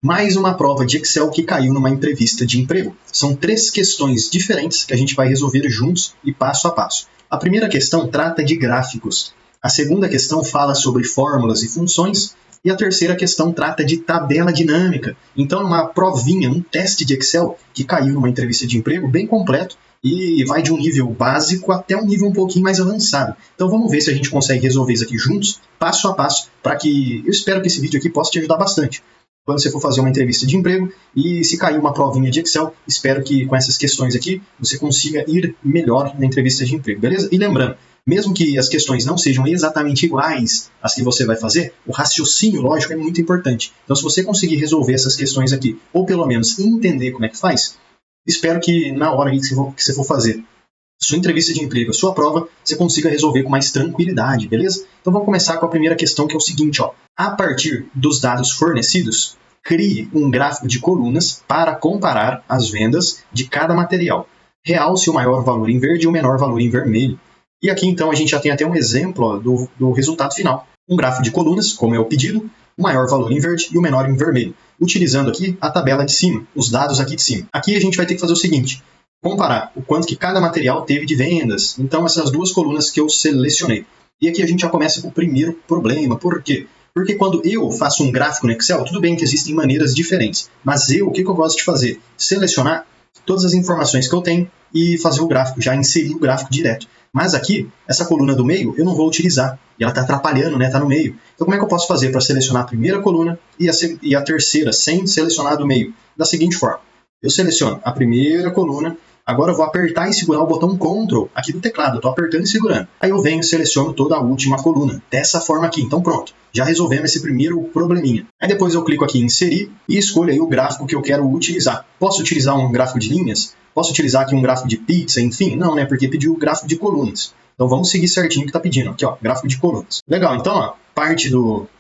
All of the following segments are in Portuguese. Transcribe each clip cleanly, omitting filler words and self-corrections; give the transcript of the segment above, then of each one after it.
Mais uma prova de Excel que caiu numa entrevista de emprego. São 3 questões diferentes que a gente vai resolver juntos e passo a passo. A primeira questão trata de gráficos. A segunda questão fala sobre fórmulas e funções. E a terceira questão trata de tabela dinâmica. Então, uma provinha, um teste de Excel que caiu numa entrevista de emprego bem completo e vai de um nível básico até um nível um pouquinho mais avançado. Então, vamos ver se a gente consegue resolver isso aqui juntos, passo a passo, para que eu espero que esse vídeo aqui possa te ajudar bastante. Quando você for fazer uma entrevista de emprego e se cair uma provinha de Excel, espero que com essas questões aqui você consiga ir melhor na entrevista de emprego, beleza? E lembrando, mesmo que as questões não sejam exatamente iguais às que você vai fazer, o raciocínio lógico é muito importante. Então, se você conseguir resolver essas questões aqui, ou pelo menos entender como é que faz, espero que na hora que você for fazer sua entrevista de emprego, a sua prova, você consiga resolver com mais tranquilidade, beleza? Então vamos começar com a primeira questão, que é o seguinte, ó. A partir dos dados fornecidos, crie um gráfico de colunas para comparar as vendas de cada material. Realce o maior valor em verde e o menor valor em vermelho. E aqui então a gente já tem até um exemplo ó, do resultado final. Um gráfico de colunas, como é o pedido, o maior valor em verde e o menor em vermelho. Utilizando aqui a tabela de cima, os dados aqui de cima. Aqui a gente vai ter que fazer o seguinte, comparar o quanto que cada material teve de vendas. Então, essas duas colunas que eu selecionei. E aqui a gente já começa com o primeiro problema. Por quê? Porque quando eu faço um gráfico no Excel, tudo bem que existem maneiras diferentes. Mas o que eu gosto de fazer? Selecionar todas as informações que eu tenho e fazer o gráfico, já inserir o gráfico direto. Mas aqui, essa coluna do meio, eu não vou utilizar. E ela está atrapalhando, né? Está no meio. Então, como é que eu posso fazer para selecionar a primeira coluna e a terceira sem selecionar do meio? Da seguinte forma. Eu seleciono a primeira coluna. Agora eu vou apertar e segurar o botão Ctrl aqui do teclado. Eu estou apertando e segurando. Aí eu venho e seleciono toda a última coluna. Dessa forma aqui. Então pronto. Já resolvemos esse primeiro probleminha. Aí depois eu clico aqui em inserir e escolho aí o gráfico que eu quero utilizar. Posso utilizar um gráfico de linhas? Posso utilizar aqui um gráfico de pizza? Enfim, não, né? Porque pediu o gráfico de colunas. Então vamos seguir certinho o que está pedindo. Aqui, ó, gráfico de colunas. Legal, então, ó, parte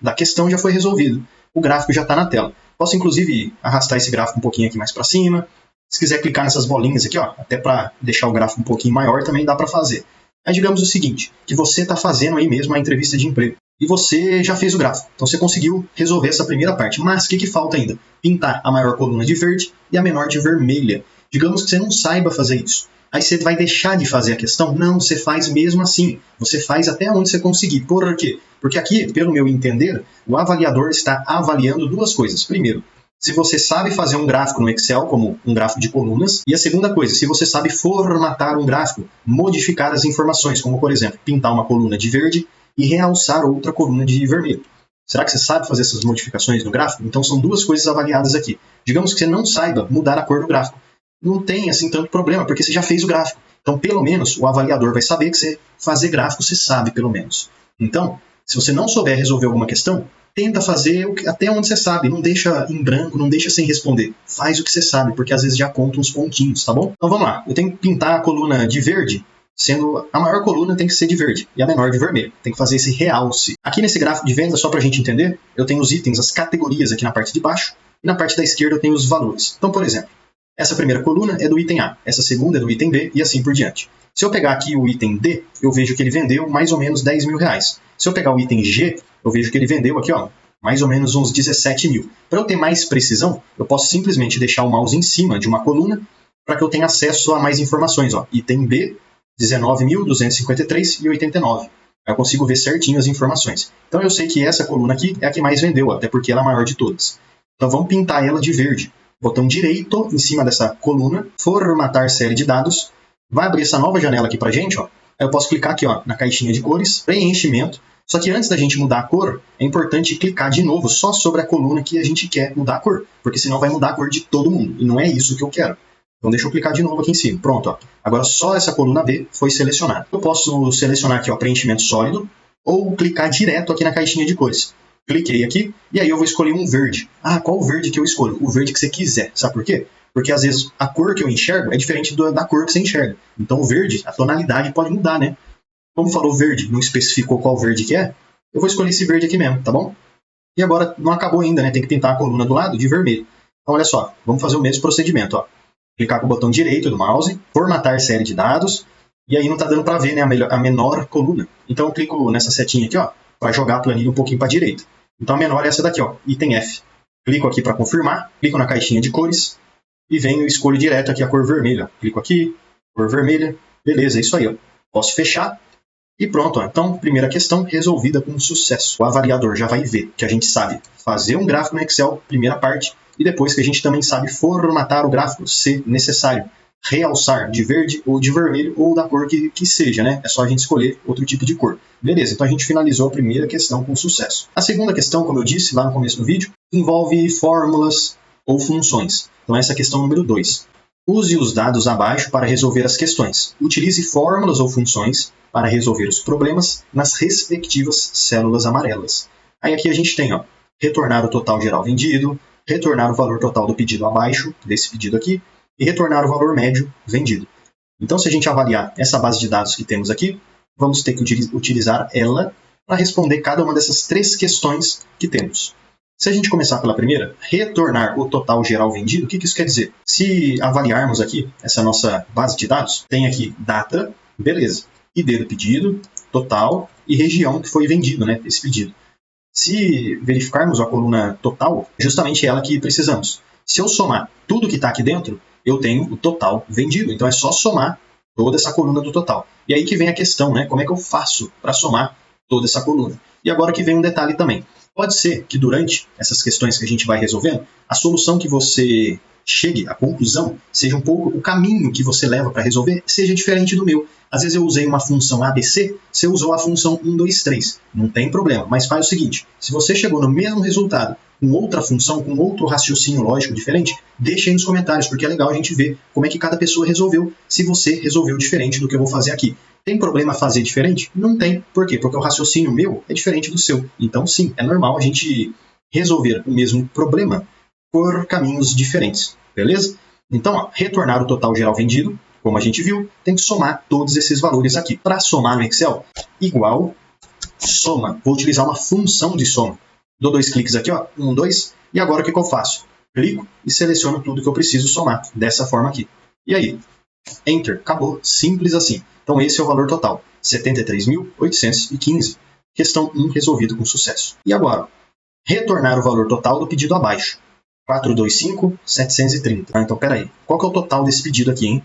da questão já foi resolvido. O gráfico já está na tela. Posso, inclusive, arrastar esse gráfico um pouquinho aqui mais para cima. Se quiser clicar nessas bolinhas aqui, ó, até para deixar o gráfico um pouquinho maior, também dá para fazer. Aí digamos o seguinte, que você está fazendo aí mesmo a entrevista de emprego. E você já fez o gráfico. Então você conseguiu resolver essa primeira parte. Mas o que falta ainda? Pintar a maior coluna de verde e a menor de vermelha. Digamos que você não saiba fazer isso. Aí você vai deixar de fazer a questão? Não, você faz mesmo assim. Você faz até onde você conseguir. Por quê? Porque aqui, pelo meu entender, o avaliador está avaliando duas coisas. Primeiro, se você sabe fazer um gráfico no Excel, como um gráfico de colunas. E a segunda coisa, se você sabe formatar um gráfico, modificar as informações, como, por exemplo, pintar uma coluna de verde e realçar outra coluna de vermelho. Será que você sabe fazer essas modificações no gráfico? Então, são duas coisas avaliadas aqui. Digamos que você não saiba mudar a cor do gráfico. Não tem, assim, tanto problema, porque você já fez o gráfico. Então, pelo menos, o avaliador vai saber que você fazer gráfico, você sabe, pelo menos. Então, se você não souber resolver alguma questão, tenta fazer até onde você sabe, não deixa em branco, não deixa sem responder. Faz o que você sabe, porque às vezes já conta uns pontinhos, tá bom? Então vamos lá, eu tenho que pintar a coluna de verde, sendo a maior coluna tem que ser de verde e a menor de vermelho. Tem que fazer esse realce. Aqui nesse gráfico de venda, só pra gente entender, eu tenho os itens, as categorias aqui na parte de baixo, e na parte da esquerda eu tenho os valores. Então, por exemplo, essa primeira coluna é do item A, essa segunda é do item B e assim por diante. Se eu pegar aqui o item D, eu vejo que ele vendeu mais ou menos 10 mil reais. Se eu pegar o item G, eu vejo que ele vendeu aqui, ó, mais ou menos uns 17 mil. Para eu ter mais precisão, eu posso simplesmente deixar o mouse em cima de uma coluna para que eu tenha acesso a mais informações. Ó. Item B, 19.253,89. Aí eu consigo ver certinho as informações. Então eu sei que essa coluna aqui é a que mais vendeu, até porque ela é a maior de todas. Então vamos pintar ela de verde. Botão direito em cima dessa coluna, formatar série de dados. Vai abrir essa nova janela aqui pra gente, ó. Aí eu posso clicar aqui, ó, na caixinha de cores, preenchimento. Só que antes da gente mudar a cor, é importante clicar de novo só sobre a coluna que a gente quer mudar a cor, porque senão vai mudar a cor de todo mundo, e não é isso que eu quero. Então deixa eu clicar de novo aqui em cima. Pronto, ó. Agora só essa coluna B foi selecionada. Eu posso selecionar aqui, ó, preenchimento sólido, ou clicar direto aqui na caixinha de cores. Cliquei aqui, e aí eu vou escolher um verde. Ah, qual o verde que eu escolho? O verde que você quiser. Sabe por quê? Porque às vezes a cor que eu enxergo é diferente da cor que você enxerga. Então o verde, a tonalidade pode mudar, né? Como falou verde, não especificou qual verde que é, eu vou escolher esse verde aqui mesmo, tá bom? E agora não acabou ainda, né? Tem que pintar a coluna do lado de vermelho. Então olha só, vamos fazer o mesmo procedimento, ó. Clicar com o botão direito do mouse, formatar série de dados, e aí não tá dando para ver, né, a menor coluna. Então eu clico nessa setinha aqui, ó, para jogar a planilha um pouquinho para a direita. Então a menor é essa daqui, ó, item F. Clico aqui para confirmar, clico na caixinha de cores e venho e escolho direto aqui a cor vermelha. Clico aqui, cor vermelha, beleza, é isso aí. Ó. Posso fechar e pronto. Ó. Então, primeira questão resolvida com sucesso. O avaliador já vai ver que a gente sabe fazer um gráfico no Excel, primeira parte, e depois que a gente também sabe formatar o gráfico, se necessário. Realçar de verde ou de vermelho ou da cor que seja, né? É só a gente escolher outro tipo de cor. Beleza, então a gente finalizou a primeira questão com sucesso. A segunda questão, como eu disse lá no começo do vídeo, envolve fórmulas ou funções. Então essa é a questão número 2. Use os dados abaixo para resolver as questões. Utilize fórmulas ou funções para resolver os problemas nas respectivas células amarelas. Aí aqui a gente tem, ó, retornar o total geral vendido, retornar o valor total do pedido abaixo, desse pedido aqui, e retornar o valor médio vendido. Então, se a gente avaliar essa base de dados que temos aqui, vamos ter que utilizar ela para responder cada uma dessas 3 questões que temos. Se a gente começar pela primeira, retornar o total geral vendido, o que isso quer dizer? Se avaliarmos aqui essa nossa base de dados, tem aqui data, beleza, ID do pedido, total e região que foi vendido, né, esse pedido. Se verificarmos a coluna total, é justamente ela que precisamos. Se eu somar tudo que está aqui dentro, eu tenho o total vendido. Então é só somar toda essa coluna do total. E aí que vem a questão, né? Como é que eu faço para somar toda essa coluna? E agora que vem um detalhe também. Pode ser que durante essas questões que a gente vai resolvendo, a solução que você chegue à conclusão seja um pouco o caminho que você leva para resolver seja diferente do meu. Às vezes eu usei uma função ABC, você usou a função 1, 2, 3. Não tem problema, mas faz o seguinte, se você chegou no mesmo resultado com outra função, com outro raciocínio lógico diferente, deixa aí nos comentários, porque é legal a gente ver como é que cada pessoa resolveu, se você resolveu diferente do que eu vou fazer aqui. Tem problema fazer diferente? Não tem. Por quê? Porque o raciocínio meu é diferente do seu. Então, sim, é normal a gente resolver o mesmo problema por caminhos diferentes, beleza? Então, ó, retornar o total geral vendido, como a gente viu, tem que somar todos esses valores aqui. Para somar no Excel, igual soma. Vou utilizar uma função de soma. Dou 2 cliques aqui, ó, 1, 2, e agora o que eu faço? Clico e seleciono tudo que eu preciso somar, dessa forma aqui. E aí? Enter, acabou, simples assim. Então esse é o valor total, 73.815. Questão 1 resolvido com sucesso. E agora? Retornar o valor total do pedido abaixo. 425.730. Então, peraí. Qual que é o total desse pedido aqui, hein?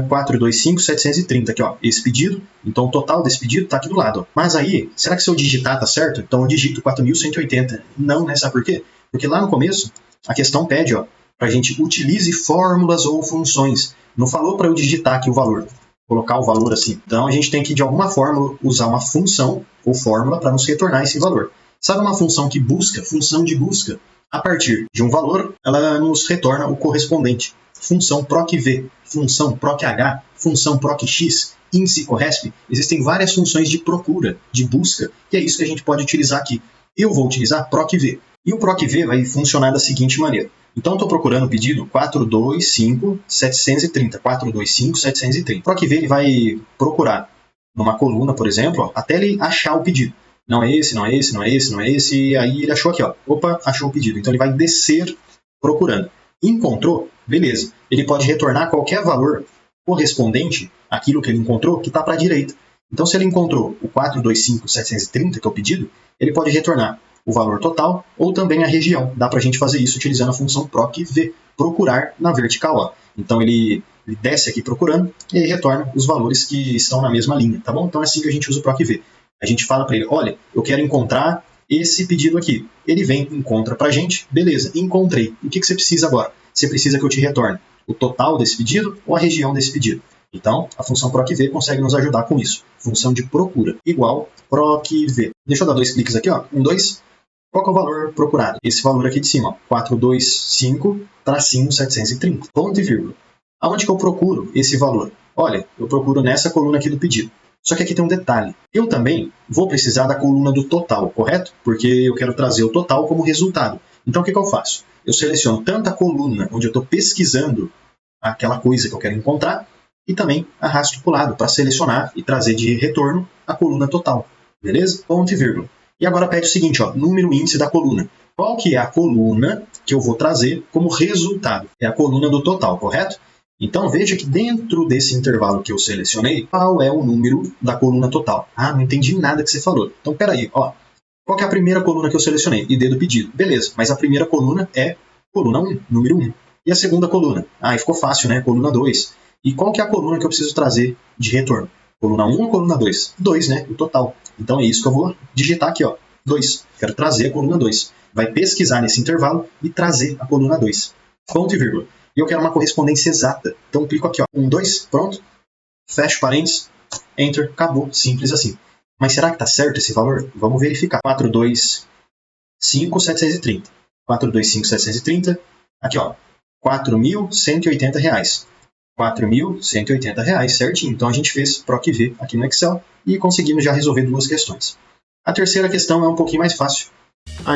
425.730 aqui, ó. Esse pedido. Então, o total desse pedido tá aqui do lado, ó. Mas aí, será que se eu digitar tá certo? Então, eu digito 4.180. Não, né? Sabe por quê? Porque lá no começo, a questão pede, ó, pra gente utilize fórmulas ou funções. Não falou para eu digitar aqui o valor. Colocar o valor assim. Então, a gente tem que, de alguma forma, usar uma função ou fórmula para nos retornar esse valor. Sabe uma função que busca? Função de busca. A partir de um valor, ela nos retorna o correspondente. Função PROC-V, função PROC-H, função PROC-X, índice CORRESP. Existem várias funções de procura, de busca, e é isso que a gente pode utilizar aqui. Eu vou utilizar PROC-V. E o PROC-V vai funcionar da seguinte maneira. Então, estou procurando o pedido 425.730. 425.730. PROC-V ele vai procurar numa coluna, por exemplo, ó, até ele achar o pedido. Não é esse, não é esse, não é esse, não é esse. E aí ele achou aqui, ó. Opa, achou o pedido. Então ele vai descer procurando. Encontrou? Beleza. Ele pode retornar qualquer valor correspondente àquilo que ele encontrou que está para a direita. Então se ele encontrou o 425.730, que é o pedido, ele pode retornar o valor total ou também a região. Dá para a gente fazer isso utilizando a função PROC-V. Procurar na vertical, ó. Então ele desce aqui procurando e aí retorna os valores que estão na mesma linha, tá bom? Então é assim que a gente usa o PROC-V. A gente fala para ele, olha, eu quero encontrar esse pedido aqui. Ele vem, encontra para a gente, beleza, encontrei. E o que você precisa agora? Você precisa que eu te retorne o total desse pedido ou a região desse pedido. Então, a função PROC-V consegue nos ajudar com isso. Função de procura, igual PROC-V. Deixa eu dar 2 cliques aqui, ó. 1, 2. Qual que é o valor procurado? Esse valor aqui de cima, ó. 425-730. Ponto e vírgula. Aonde que eu procuro esse valor? Olha, eu procuro nessa coluna aqui do pedido. Só que aqui tem um detalhe. Eu também vou precisar da coluna do total, correto? Porque eu quero trazer o total como resultado. Então, o que eu faço? Eu seleciono tanto a coluna onde eu estou pesquisando aquela coisa que eu quero encontrar e também arrasto para o lado para selecionar e trazer de retorno a coluna total. Beleza? Ponto e vírgula. E agora pede o seguinte, ó, número índice da coluna. Qual que é a coluna que eu vou trazer como resultado? É a coluna do total, correto? Então, veja que dentro desse intervalo que eu selecionei, qual é o número da coluna total? Ah, não entendi nada que você falou. Então, peraí, ó. Qual que é a primeira coluna que eu selecionei? ID do pedido. Beleza, mas a primeira coluna é coluna 1, número 1. E a segunda coluna? Aí ficou fácil, né? Coluna 2. E qual que é a coluna que eu preciso trazer de retorno? Coluna 1 ou coluna 2? 2, né? O total. Então é isso que eu vou digitar aqui, ó. 2. Quero trazer a coluna 2. Vai pesquisar nesse intervalo e trazer a coluna 2. Ponto e vírgula. E eu quero uma correspondência exata. Então clico aqui, ó. 1, 2, pronto. Fecho parênteses. Enter. Acabou. Simples assim. Mas será que está certo esse valor? Vamos verificar. 425.730. 425.730. Aqui, ó. R$4.180. R$4.180, certinho. Então a gente fez PROC-V aqui no Excel e conseguimos já resolver 2 questões. A terceira questão é um pouquinho mais fácil.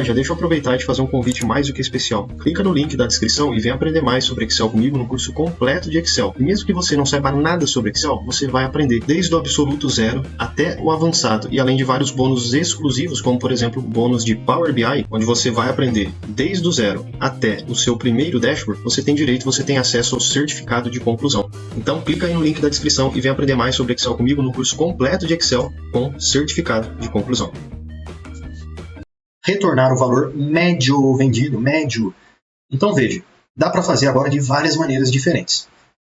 Já deixa eu aproveitar e te fazer um convite mais do que especial. Clica no link da descrição e vem aprender mais sobre Excel comigo no curso completo de Excel. E mesmo que você não saiba nada sobre Excel, você vai aprender desde o absoluto zero até o avançado. E além de vários bônus exclusivos, como por exemplo o bônus de Power BI, onde você vai aprender desde o zero até o seu primeiro dashboard, você tem acesso ao certificado de conclusão. Então clica aí no link da descrição e vem aprender mais sobre Excel comigo no curso completo de Excel com certificado de conclusão. Retornar o valor médio vendido, médio. Então veja, dá para fazer agora de várias maneiras diferentes.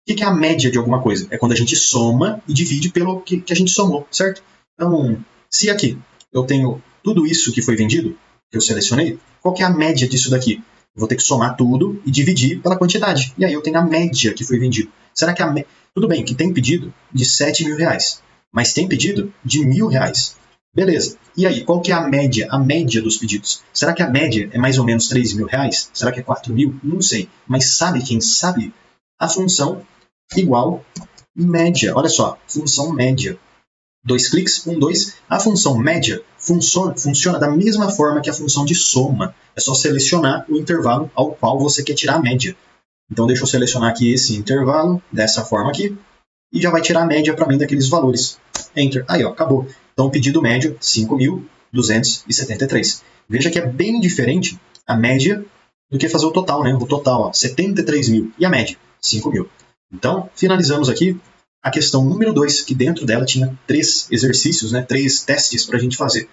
O que é a média de alguma coisa? É quando a gente soma e divide pelo que a gente somou, certo? Então, se aqui eu tenho tudo isso que foi vendido, que eu selecionei, qual que é a média disso daqui? Eu vou ter que somar tudo e dividir pela quantidade. E aí eu tenho a média que foi vendido. Será que tudo bem que tem pedido de R$7.000, mas tem pedido de R$1.000. Beleza. E aí, qual que é a média dos pedidos? Será que a média é mais ou menos R$3.000? Será que é 4.000? Não sei. Mas sabe quem sabe? A função igual média. Olha só, função média. 2 cliques, 1, 2. A função média funciona da mesma forma que a função de soma. É só selecionar o intervalo ao qual você quer tirar a média. Então, deixa eu selecionar aqui esse intervalo, dessa forma aqui, e já vai tirar a média para mim daqueles valores. Enter. Aí, ó, acabou. Então, o pedido médio, 5.273. Veja que é bem diferente a média do que fazer o total, né? O total, ó, 73.000. E a média, 5.000. Então, finalizamos aqui a questão número 2, que dentro dela tinha 3 exercícios, né? 3 testes para a gente fazer.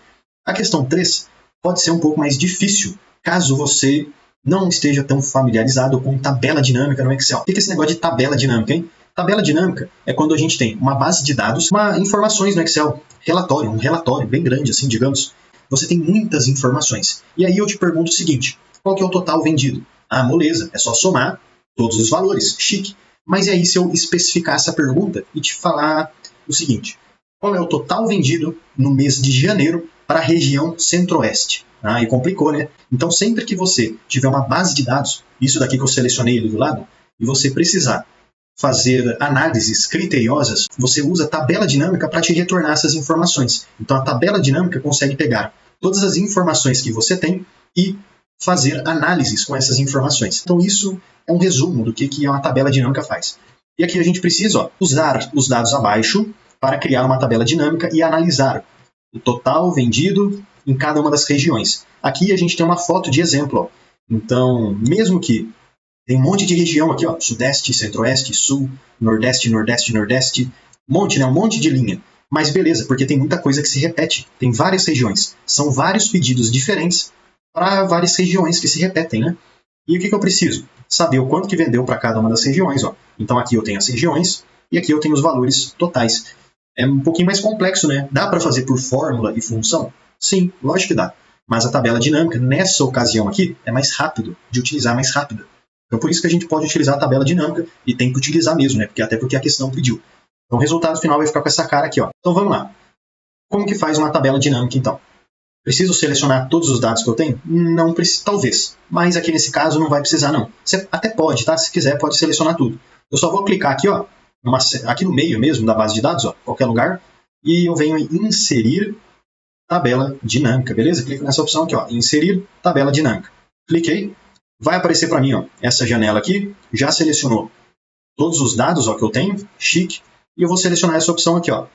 A questão 3 pode ser um pouco mais difícil, caso você não esteja tão familiarizado com tabela dinâmica no Excel. O que é esse negócio de tabela dinâmica, hein? Tabela dinâmica é quando a gente tem uma base de dados, informações no Excel, um relatório bem grande, assim, digamos. Você tem muitas informações. E aí eu te pergunto o seguinte, qual que é o total vendido? Moleza, é só somar todos os valores, chique. Mas e aí se eu especificar essa pergunta e te falar o seguinte, qual é o total vendido no mês de janeiro para a região centro-oeste? E complicou, né? Então sempre que você tiver uma base de dados, isso daqui que eu selecionei ali do lado, e você precisar fazer análises criteriosas, você usa a tabela dinâmica para te retornar essas informações. Então a tabela dinâmica consegue pegar todas as informações que você tem e fazer análises com essas informações. Então isso é um resumo do que uma tabela dinâmica faz. E aqui a gente precisa usar os dados abaixo para criar uma tabela dinâmica e analisar o total vendido em cada uma das regiões. Aqui a gente tem uma foto de exemplo. Ó. Então, mesmo que tem um monte de região aqui, ó, Sudeste, Centro-Oeste, Sul, Nordeste, Nordeste, Nordeste, um monte de linha. Mas beleza, porque tem muita coisa que se repete. Tem várias regiões. São vários pedidos diferentes para várias regiões que se repetem, né? E o que eu preciso? Saber o quanto que vendeu para cada uma das regiões, ó. Então aqui eu tenho as regiões e aqui eu tenho os valores totais. É um pouquinho mais complexo, né? Dá para fazer por fórmula e função? Sim, lógico que dá. Mas a tabela dinâmica, nessa ocasião aqui, é mais rápido, de utilizar mais rápida. Então, por isso que a gente pode utilizar a tabela dinâmica e tem que utilizar mesmo, né? Até porque a questão pediu. Então, o resultado final vai ficar com essa cara aqui, ó. Então, vamos lá. Como que faz uma tabela dinâmica, então? Preciso selecionar todos os dados que eu tenho? Não preciso, talvez. Mas aqui nesse caso não vai precisar, não. Você até pode, tá? Se quiser, pode selecionar tudo. Eu só vou clicar aqui, ó, aqui no meio mesmo da base de dados, ó, qualquer lugar, e eu venho em inserir tabela dinâmica, beleza? Clico nessa opção aqui, ó, inserir tabela dinâmica. Cliquei. Vai aparecer para mim, ó, essa janela aqui, já selecionou todos os dados, ó, que eu tenho, chique, e eu vou selecionar essa opção aqui, ó,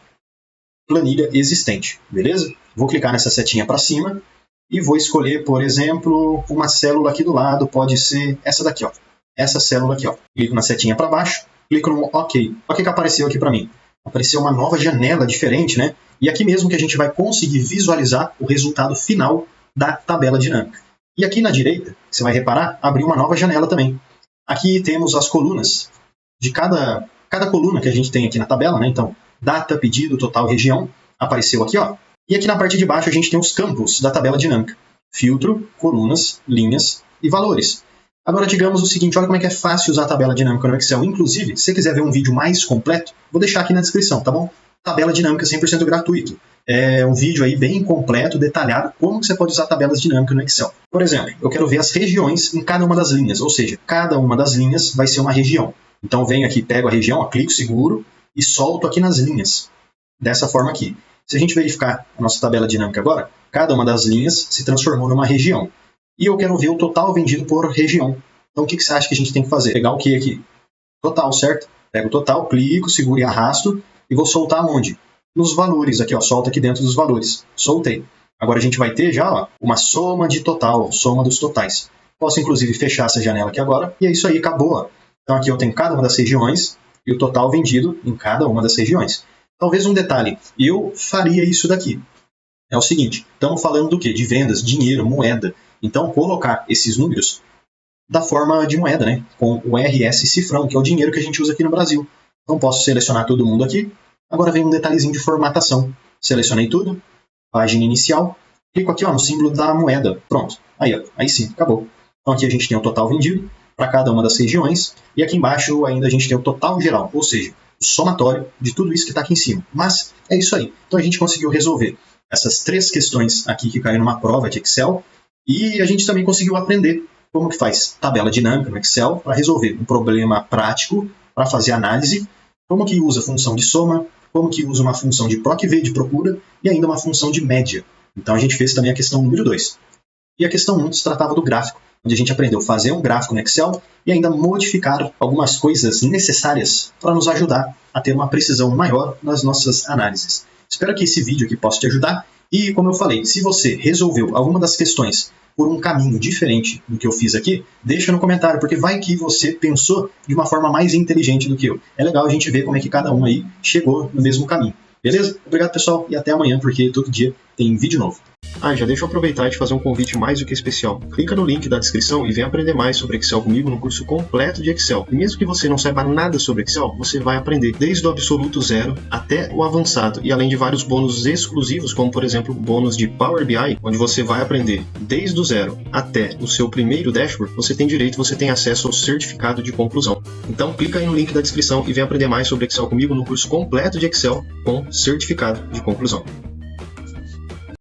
planilha existente, beleza? Vou clicar nessa setinha para cima e vou escolher, por exemplo, uma célula aqui do lado, pode ser essa daqui, ó, essa célula aqui, ó. Clico na setinha para baixo, clico no OK. O que apareceu aqui para mim? Apareceu uma nova janela diferente, né? E aqui mesmo que a gente vai conseguir visualizar o resultado final da tabela dinâmica. E aqui na direita, você vai reparar, abriu uma nova janela também. Aqui temos as colunas de cada coluna que a gente tem aqui na tabela, né? Então, data, pedido, total, região, apareceu aqui, ó. E aqui na parte de baixo a gente tem os campos da tabela dinâmica. Filtro, colunas, linhas e valores. Agora digamos o seguinte, olha como é que é fácil usar a tabela dinâmica no Excel. Inclusive, se você quiser ver um vídeo mais completo, vou deixar aqui na descrição, tá bom? Tabela dinâmica 100% gratuito. É um vídeo aí bem completo, detalhado, como que você pode usar tabelas dinâmicas no Excel. Por exemplo, eu quero ver as regiões em cada uma das linhas, ou seja, cada uma das linhas vai ser uma região. Então eu venho aqui, pego a região, clico, seguro e solto aqui nas linhas. Dessa forma aqui. Se a gente verificar a nossa tabela dinâmica agora, cada uma das linhas se transformou numa região. E eu quero ver o total vendido por região. Então o que você acha que a gente tem que fazer? Pegar o que aqui? Total, certo? Pego o total, clico, seguro e arrasto e vou soltar onde? Nos valores aqui, ó, solta aqui dentro dos valores. Soltei. Agora a gente vai ter já ó, uma soma de total, soma dos totais. Posso inclusive fechar essa janela aqui agora e é isso aí, acabou. Ó. Então aqui eu tenho cada uma das regiões e o total vendido em cada uma das regiões. Talvez um detalhe, eu faria isso daqui. É o seguinte, estamos falando do quê? De vendas, dinheiro, moeda. Então colocar esses números da forma de moeda, né? Com o RS cifrão, que é o dinheiro que a gente usa aqui no Brasil. Então posso selecionar todo mundo aqui. Agora vem um detalhezinho de formatação. Selecionei tudo, página inicial, clico aqui ó, no símbolo da moeda. Pronto, aí, ó, aí sim, acabou. Então aqui a gente tem o total vendido para cada uma das regiões. E aqui embaixo ainda a gente tem o total geral, ou seja, o somatório de tudo isso que está aqui em cima. Mas é isso aí. Então a gente conseguiu resolver essas 3 questões aqui que caíram numa prova de Excel. E a gente também conseguiu aprender como que faz tabela dinâmica no Excel para resolver um problema prático, para fazer análise, como que usa a função de soma, como que usa uma função de PROC-V, de procura, e ainda uma função de média. Então a gente fez também a questão número 2. E a questão 1 se tratava do gráfico, onde a gente aprendeu a fazer um gráfico no Excel e ainda modificar algumas coisas necessárias para nos ajudar a ter uma precisão maior nas nossas análises. Espero que esse vídeo aqui possa te ajudar. E, como eu falei, se você resolveu alguma das questões por um caminho diferente do que eu fiz aqui, deixa no comentário, porque vai que você pensou de uma forma mais inteligente do que eu. É legal a gente ver como é que cada um aí chegou no mesmo caminho. Beleza? Obrigado, pessoal, e até amanhã, porque todo dia tem vídeo novo. Já deixa eu aproveitar e te fazer um convite mais do que especial. Clica no link da descrição e vem aprender mais sobre Excel comigo no curso completo de Excel. E mesmo que você não saiba nada sobre Excel, você vai aprender desde o absoluto zero até o avançado. E além de vários bônus exclusivos, como por exemplo o bônus de Power BI, onde você vai aprender desde o zero até o seu primeiro dashboard, você tem acesso ao certificado de conclusão. Então clica aí no link da descrição e vem aprender mais sobre Excel comigo no curso completo de Excel com certificado de conclusão.